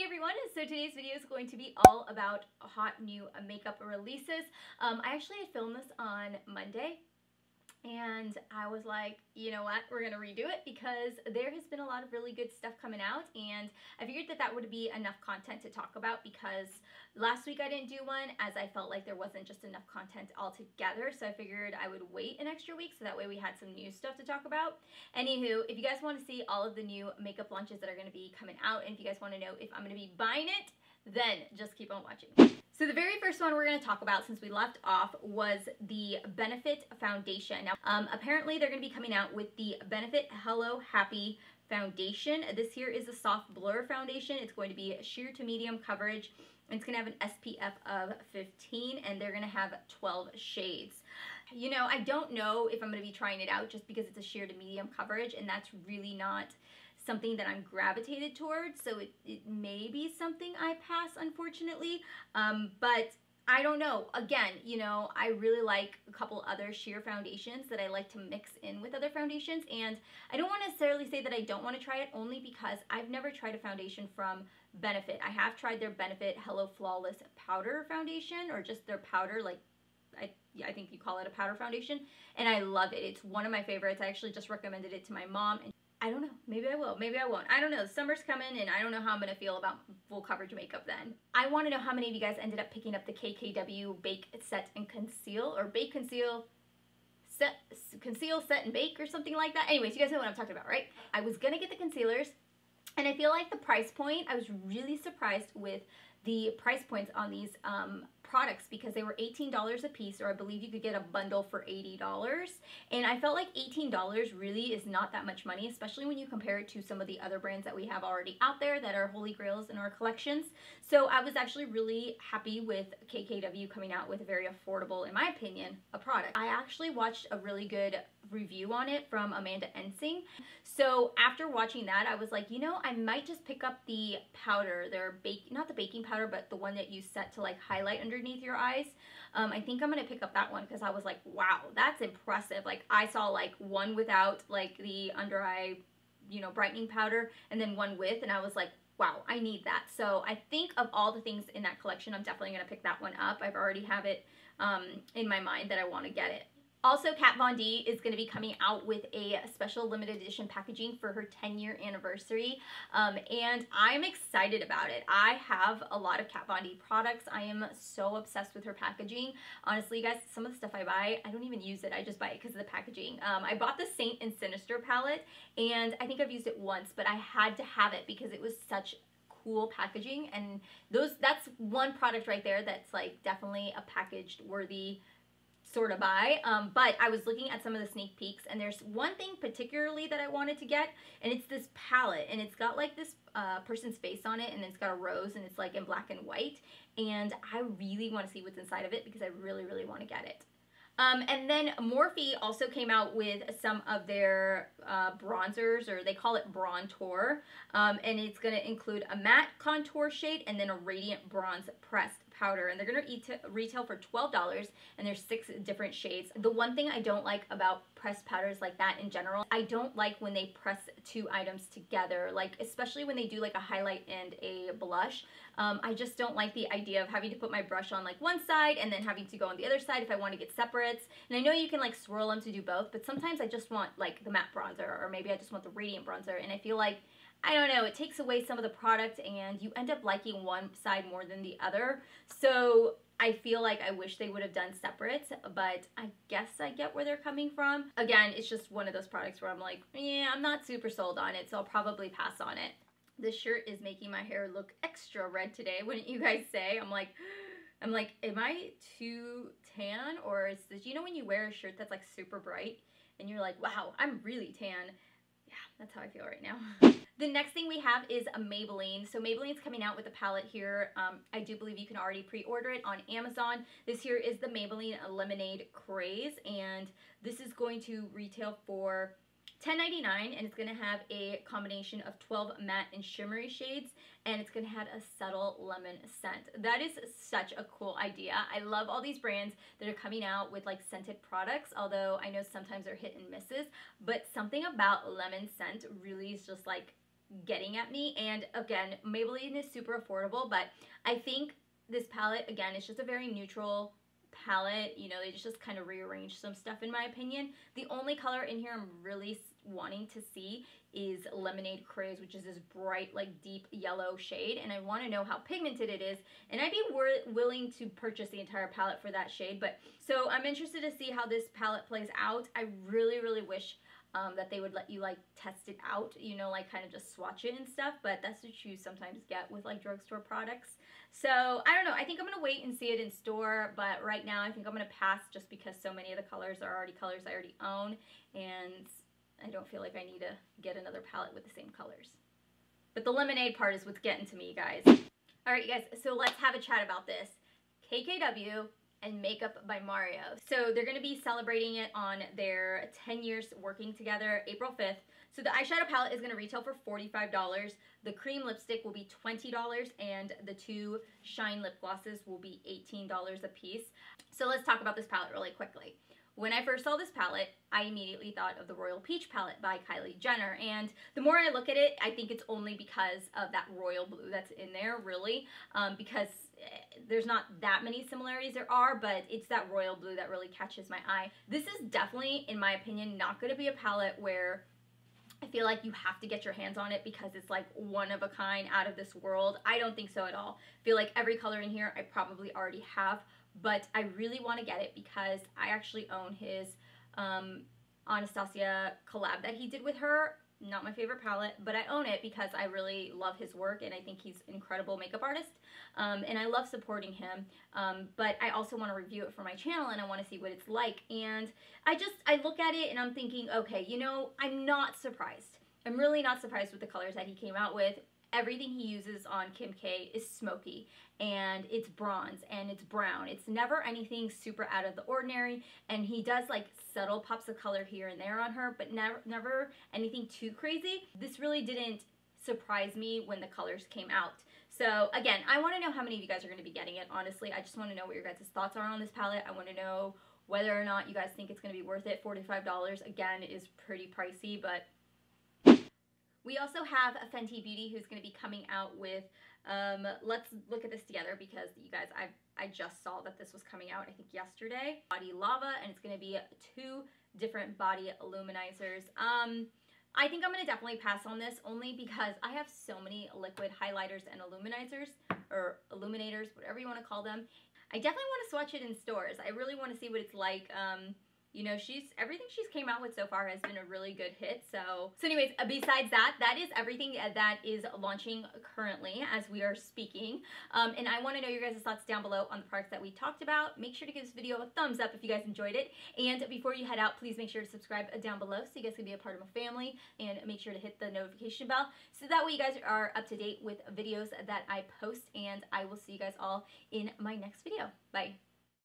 everyone, so today's video is going to be all about hot new makeup releases. I actually had filmed this on Monday and I was like, you know what, we're gonna redo it because there has been a lot of really good stuff coming out, and I figured that that would be enough content to talk about because last week I didn't do one as I felt like there wasn't just enough content altogether, so I figured I would wait an extra week so that way we had some new stuff to talk about. Anywho, if you guys want to see all of the new makeup launches that are going to be coming out, and if you guys want to know if I'm going to be buying it, then just keep on watching. So the very first one we're going to talk about since we left off was the Benefit Foundation. Now, apparently they're going to be coming out with the Benefit Hello Happy Foundation. This here is a soft blur foundation. It's going to be sheer to medium coverage. It's going to have an SPF of 15 and they're going to have 12 shades. You know, I don't know if I'm going to be trying it out just because it's a sheer to medium coverage, and that's really not something that I'm gravitated towards, so it may be something I pass, unfortunately, but I don't know. Again, you know, I really like a couple other sheer foundations that I like to mix in with other foundations, and I don't want to necessarily say that I don't want to try it only because I've never tried a foundation from Benefit. I have tried their Benefit Hello Flawless Powder Foundation, or just their powder, like I think you call it a powder foundation, and I love it. It's one of my favorites. I actually just recommended it to my mom, and I don't know, maybe I will, maybe I won't. I don't know, summer's coming and I don't know how I'm going to feel about full coverage makeup then. I want to know how many of you guys ended up picking up the KKW Bake, Set, and Conceal, or Bake, Conceal, Set, and Bake, or something like that. Anyways, you guys know what I'm talking about, right? I was going to get the concealers, and I feel like the price point, I was really surprised with the price points on these products because they were $18 a piece, or I believe you could get a bundle for $80, and I felt like $18 really is not that much money, especially when you compare it to some of the other brands that we have already out there that are holy grails in our collections. So I was actually really happy with KKW coming out with a very affordable, in my opinion, a product. I actually watched a really good review on it from Amanda Ensing. So after watching that, I was like, you know, I might just pick up the powder, not the baking powder, but the one that you set to like highlight underneath your eyes. I think I'm gonna pick up that one because I was like, wow, that's impressive. Like I saw like one without like the under eye, you know, brightening powder, and then one with, and I was like, wow, I need that. So I think of all the things in that collection, I'm definitely gonna pick that one up. I've already have it in my mind that I want to get it. Also, Kat Von D is going to be coming out with a special limited edition packaging for her 10-year anniversary, and I'm excited about it. I have a lot of Kat Von D products. I am so obsessed with her packaging. Honestly, guys, some of the stuff I buy, I don't even use it. I just buy it because of the packaging. I bought the Saint and Sinister palette, and I think I've used it once, but I had to have it because it was such cool packaging, and that's one product right there that's like definitely a packaged worthy sort of buy. But I was looking at some of the sneak peeks, and there's one thing particularly that I wanted to get, and it's this palette, and it's got like this person's face on it, and it's got a rose, and it's like in black and white, and I really want to see what's inside of it because I really, really want to get it. And then Morphe also came out with some of their bronzers, or they call it Brontour, and it's going to include a matte contour shade and then a radiant bronze pressed powder, and they're going to retail for $12, and there's 6 different shades. The one thing I don't like about pressed powders like that in general, I don't like when they press 2 items together, like especially when they do like a highlight and a blush. I just don't like the idea of having to put my brush on like one side and then having to go on the other side if I want to get separates. And I know you can like swirl them to do both, but sometimes I just want like the matte bronzer, or maybe I just want the radiant bronzer, and I feel like, I don't know, it takes away some of the product and you end up liking one side more than the other. So I feel like I wish they would have done separates, but I guess I get where they're coming from. Again, it's just one of those products where I'm like, yeah, I'm not super sold on it, so I'll probably pass on it. This shirt is making my hair look extra red today, wouldn't you guys say? I'm like, am I too tan, or is this, you know when you wear a shirt that's like super bright and you're like, wow, I'm really tan? Yeah, that's how I feel right now. The next thing we have is a Maybelline. So Maybelline's coming out with a palette here. I do believe you can already pre-order it on Amazon. This here is the Maybelline Lemonade Craze, and this is going to retail for $10.99, and it's going to have a combination of 12 matte and shimmery shades, and it's going to have a subtle lemon scent. That is such a cool idea. I love all these brands that are coming out with like scented products, although I know sometimes they're hit and misses, but something about lemon scent really is just like getting at me. And again, Maybelline is super affordable, but I think this palette, again, it's just a very neutral palette. You know, they just kind of rearranged some stuff in my opinion. The only color in here I'm really wanting to see is Lemonade Craze, which is this bright, like deep yellow shade, and I want to know how pigmented it is, and I'd be willing to purchase the entire palette for that shade. But so I'm interested to see how this palette plays out. I really wish that they would let you like test it out, you know, like kind of just swatch it and stuff, but that's what you sometimes get with like drugstore products. So I don't know, I think I'm gonna wait and see it in store, but right now I think I'm gonna pass just because so many of the colors are already colors I already own, and I don't feel like I need to get another palette with the same colors. But the lemonade part is what's getting to me, guys. All right, you guys, so let's have a chat about this. KKW and Makeup by Mario. So they're gonna be celebrating it on their 10 years working together, April 5th. So the eyeshadow palette is gonna retail for $45. The cream lipstick will be $20, and the 2 shine lip glosses will be $18 a piece. So let's talk about this palette really quickly. When I first saw this palette, I immediately thought of the Royal Peach palette by Kylie Jenner, and the more I look at it, I think it's only because of that royal blue that's in there, really, because there's not that many similarities. There are, but it's that royal blue that really catches my eye. This is definitely, in my opinion, not going to be a palette where I feel like you have to get your hands on it because it's like one of a kind, out of this world. I don't think so at all. I feel like every color in here I probably already have, but I really want to get it because I actually own his Anastasia collab that he did with her. Not my favorite palette, but I own it because I really love his work and I think he's an incredible makeup artist, and I love supporting him, but I also want to review it for my channel and I want to see what it's like. And I look at it and I'm thinking, okay, you know, I'm not surprised. I'm really not surprised with the colors that he came out with. Everything he uses on Kim K is smoky, and it's bronze, and it's brown. It's never anything super out of the ordinary, and he does like subtle pops of color here and there on her, but never anything too crazy. This really didn't surprise me when the colors came out. So again, I want to know how many of you guys are going to be getting it, honestly. I just want to know what your guys' thoughts are on this palette. I want to know whether or not you guys think it's going to be worth it. $45, again, is pretty pricey, but we also have a Fendi Beauty who's going to be coming out with, let's look at this together because you guys, I just saw that this was coming out, I think yesterday. Body Lava, and it's going to be 2 different body illuminizers. I think I'm going to definitely pass on this only because I have so many liquid highlighters and illuminizers, or illuminators, whatever you want to call them. I definitely want to swatch it in stores. I really want to see what it's like. You know, everything she's came out with so far has been a really good hit. So anyways, besides that, that is everything that is launching currently as we are speaking. And I want to know your guys' thoughts down below on the products that we talked about. Make sure to give this video a thumbs up if you guys enjoyed it. And before you head out, please make sure to subscribe down below so you guys can be a part of my family. And make sure to hit the notification bell so that way you guys are up to date with videos that I post. And I will see you guys all in my next video. Bye.